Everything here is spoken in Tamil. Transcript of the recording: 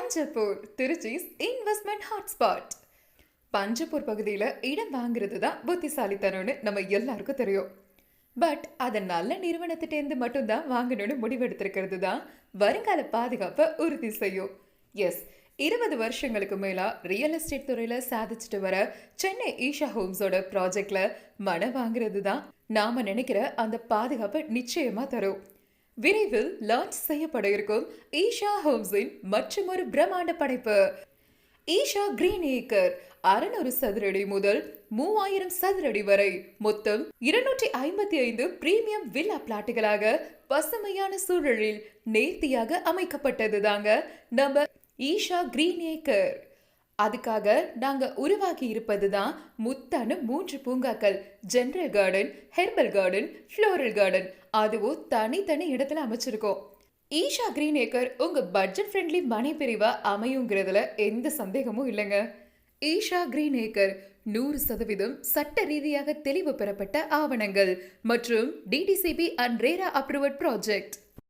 பஞ்சப்பூர், திருச்சி's இன்வெஸ்ட்மெண்ட் ஹாட்ஸ்பாட். பஞ்சப்பூர் பகுதியில் இடம் வாங்குறது தான் புத்திசாலித்தனம்னு நம்ம எல்லாருக்கும் தெரியும். பட் அதை நல்ல நிறுவனத்திட்டேருந்து மட்டும்தான் வாங்கணும்னு முடிவெடுத்திருக்கிறது தான் வருங்கால பாதுகாப்பை உறுதி செய்யும். எஸ், 20 வருஷங்களுக்கு மேலா ரியல் எஸ்டேட் துறையில சாதிச்சுட்டு வர சென்னை ஈஷா ஹோம்ஸோட ப்ராஜெக்ட்ல மனம் வாங்குறது தான் நாம நினைக்கிற அந்த பாதுகாப்பை நிச்சயமா தரும். விரைவில் லான்ச் செய்யப்பட இருக்கும் ஈஷா ஹோம்ஸின் மற்றொரு பிரம்மாண்ட படைப்பு ஈஷா கிரீன் ஏக்கர். 600 சதுரடி முதல் 3000 சதுரடி வரை மொத்தம் 255 பிரீமியம் வில்லா பிளாட்டுகளாக பசுமையான சூழலில் நேர்த்தியாக அமைக்கப்பட்டது தாங்க நம்ம ஈஷா கிரீன் ஏக்கர். அதுக்காக நாங்க உருவாக்கி இருப்பது தான் முத்தான 3 பூங்காக்கள். General garden, herbal garden, floral garden. அதுவும் தனித்தனி இடத்துல அமைச்சிருக்கோம். ஈஷா கிரீன் ஏக்கர் உங்க பட்ஜெட் ஃப்ரெண்ட்லி மனை பிரிவா அமையுங்கிறதுல எந்த சந்தேகமும் இல்லைங்க. ஈஷா கிரீன் ஏக்கர் 100% சட்ட ரீதியாக தெளிவு பெறப்பட்ட ஆவணங்கள் மற்றும் டிடிசிபி அண்ட் ரேரா அப்ரூவட் ப்ராஜெக்ட்.